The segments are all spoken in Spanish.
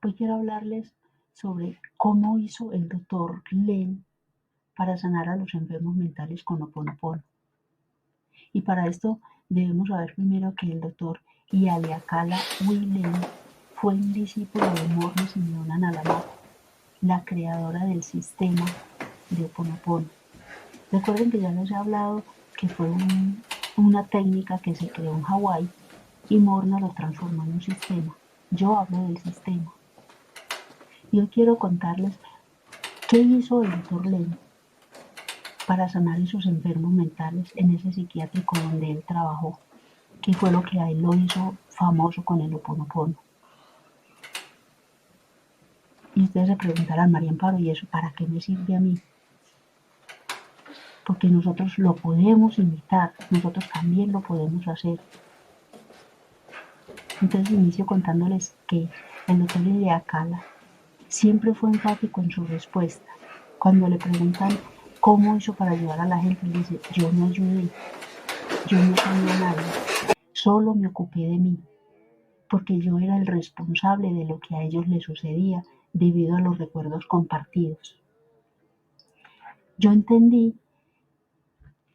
Hoy quiero hablarles sobre cómo hizo el doctor Len para sanar a los enfermos mentales con Ho'oponopono. Y para esto debemos saber primero que el doctor Haleakala Len fue un discípulo de Morne Simeona Nalamaco, la creadora del sistema de Ho'oponopono. Recuerden que ya les he hablado que fue una técnica que se creó en Hawái y Morna lo transformó en un sistema. Yo hablo del sistema. Y hoy quiero contarles qué hizo el doctor Len para sanar esos enfermos mentales en ese psiquiátrico donde él trabajó, que fue lo que a él lo hizo famoso con el Ho'oponopono. Y ustedes se preguntarán, María Amparo, ¿y eso para qué me sirve a mí? Porque nosotros lo podemos imitar, nosotros también lo podemos hacer. Entonces inicio contándoles que el doctor Haleakala siempre fue enfático en su respuesta. Cuando le preguntan cómo hizo para ayudar a la gente, él dice, yo no ayudé, yo no sané a nadie, solo me ocupé de mí, porque yo era el responsable de lo que a ellos les sucedía debido a los recuerdos compartidos. Yo entendí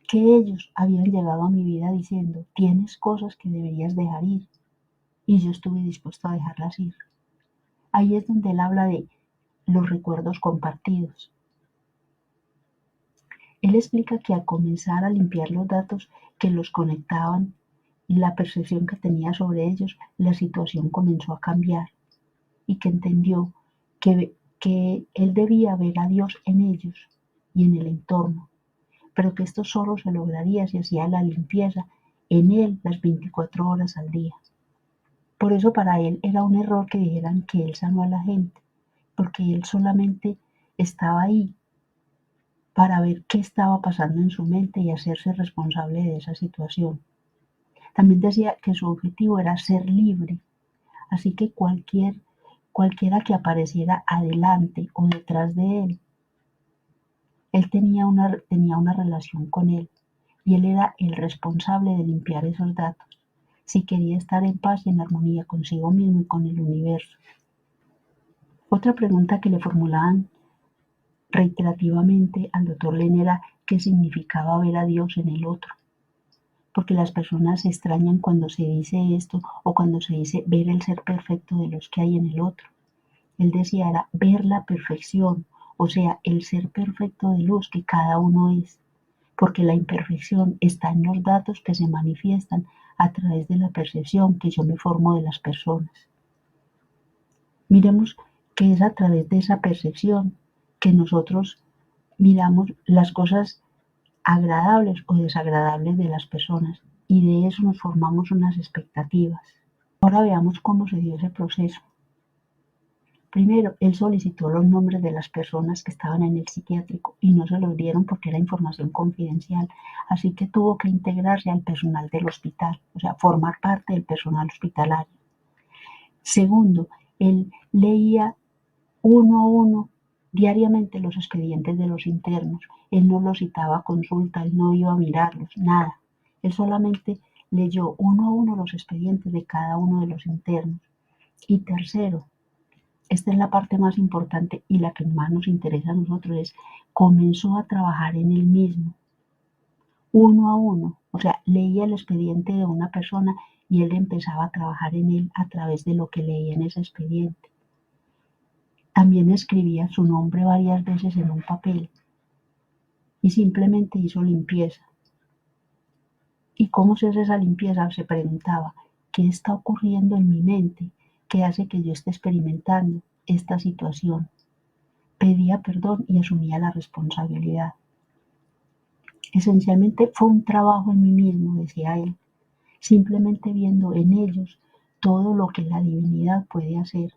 que ellos habían llegado a mi vida diciendo, tienes cosas que deberías dejar ir, y yo estuve dispuesto a dejarlas ir. Ahí es donde él habla de los recuerdos compartidos. Él explica que al comenzar a limpiar los datos que los conectaban y la percepción que tenía sobre ellos, la situación comenzó a cambiar y que entendió que él debía ver a Dios en ellos y en el entorno, pero que esto solo se lograría si hacía la limpieza en él las 24 horas al día. Por eso para él era un error que dijeran que él sanó a la gente, porque él solamente estaba ahí para ver qué estaba pasando en su mente y hacerse responsable de esa situación. También decía que su objetivo era ser libre, así que cualquiera que apareciera adelante o detrás de él tenía una relación con él y él era el responsable de limpiar esos datos, si quería estar en paz y en armonía consigo mismo y con el universo. Otra pregunta que le formulaban reiterativamente al doctor Len era qué significaba ver a Dios en el otro, porque las personas se extrañan cuando se dice esto o cuando se dice ver el ser perfecto de los que hay en el otro. Él decía era ver la perfección, o sea, el ser perfecto de luz que cada uno es, porque la imperfección está en los datos que se manifiestan a través de la percepción que yo me formo de las personas. Miremos que es a través de esa percepción que nosotros miramos las cosas agradables o desagradables de las personas y de eso nos formamos unas expectativas. Ahora veamos cómo se dio ese proceso. Primero, él solicitó los nombres de las personas que estaban en el psiquiátrico y no se los dieron porque era información confidencial, así que tuvo que integrarse al personal del hospital, o sea, formar parte del personal hospitalario. Segundo, él leía uno a uno diariamente los expedientes de los internos. Él no los citaba a consulta, él no iba a mirarlos, nada. Él solamente leyó uno a uno los expedientes de cada uno de los internos. Y tercero, esta es la parte más importante y la que más nos interesa a nosotros, es comenzó a trabajar en él mismo, uno a uno. O sea, leía el expediente de una persona y él empezaba a trabajar en él a través de lo que leía en ese expediente. También escribía su nombre varias veces en un papel y simplemente hizo limpieza. ¿Y cómo se hace esa limpieza? Se preguntaba, ¿qué está ocurriendo en mi mente que hace que yo esté experimentando esta situación? Pedía perdón y asumía la responsabilidad. Esencialmente fue un trabajo en mí mismo, decía él, simplemente viendo en ellos todo lo que la divinidad puede hacer.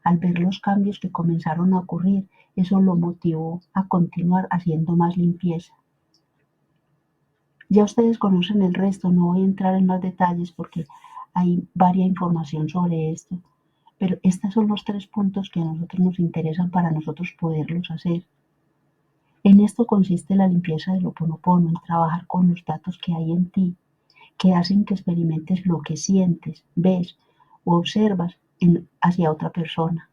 Al ver los cambios que comenzaron a ocurrir, eso lo motivó a continuar haciendo más limpieza. Ya ustedes conocen el resto, no voy a entrar en más detalles porque hay varia información sobre esto, pero estos son los 3 puntos que a nosotros nos interesan para nosotros poderlos hacer. En esto consiste la limpieza del Ho'oponopono, en trabajar con los datos que hay en ti, que hacen que experimentes lo que sientes, ves o observas hacia otra persona.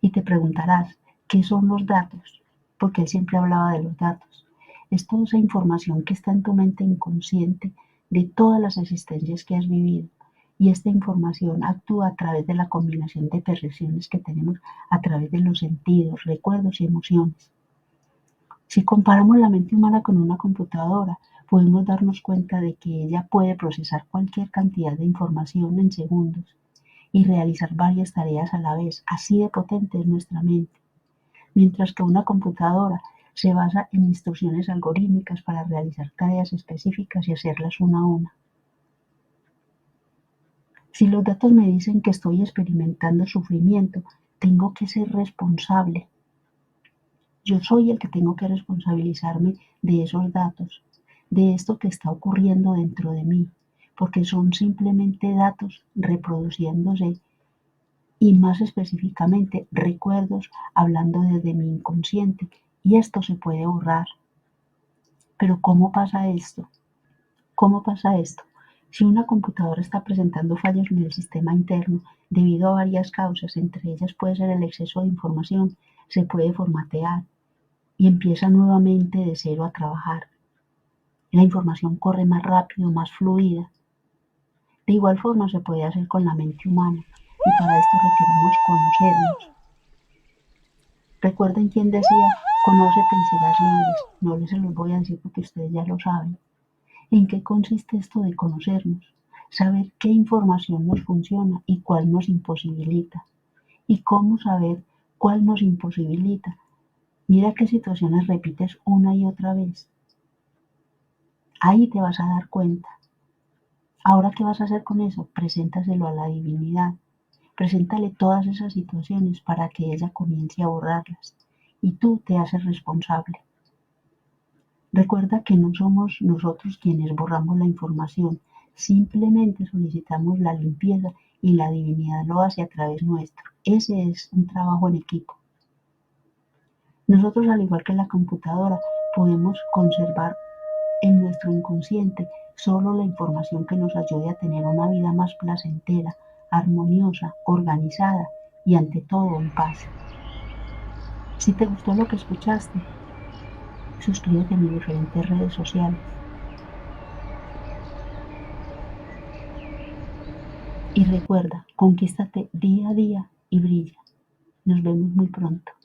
Y te preguntarás, ¿qué son los datos? Porque él siempre hablaba de los datos. Es toda esa información que está en tu mente inconsciente de todas las existencias que has vivido. Y esta información actúa a través de la combinación de percepciones que tenemos a través de los sentidos, recuerdos y emociones. Si comparamos la mente humana con una computadora, podemos darnos cuenta de que ella puede procesar cualquier cantidad de información en segundos y realizar varias tareas a la vez, así de potente es nuestra mente, mientras que una computadora se basa en instrucciones algorítmicas para realizar tareas específicas y hacerlas una a una. Si los datos me dicen que estoy experimentando sufrimiento, tengo que ser responsable. Yo soy el que tengo que responsabilizarme de esos datos, de esto que está ocurriendo dentro de mí, porque son simplemente datos reproduciéndose y más específicamente recuerdos hablando desde mi inconsciente, y esto se puede borrar. Pero ¿cómo pasa esto? ¿Cómo pasa esto? Si una computadora está presentando fallos en el sistema interno debido a varias causas, entre ellas puede ser el exceso de información, se puede formatear y empieza nuevamente de cero a trabajar. La información corre más rápido, más fluida. De igual forma se puede hacer con la mente humana y para esto requerimos conocernos. Recuerden quién decía, conócete y serás libre. No les se los voy a decir porque ustedes ya lo saben. ¿En qué consiste esto de conocernos? Saber qué información nos funciona y cuál nos imposibilita. ¿Y cómo saber cuál nos imposibilita? Mira qué situaciones repites una y otra vez. Ahí te vas a dar cuenta. Ahora, ¿qué vas a hacer con eso? Preséntaselo a la divinidad. Preséntale todas esas situaciones para que ella comience a borrarlas. Y tú te haces responsable. Recuerda que no somos nosotros quienes borramos la información, simplemente solicitamos la limpieza y la divinidad lo hace a través nuestro. Ese es un trabajo en equipo. Nosotros, al igual que la computadora, podemos conservar en nuestro inconsciente solo la información que nos ayude a tener una vida más placentera, armoniosa, organizada y ante todo en paz. Si te gustó lo que escuchaste, suscríbete a mis diferentes redes sociales. Y recuerda, conquístate día a día y brilla. Nos vemos muy pronto.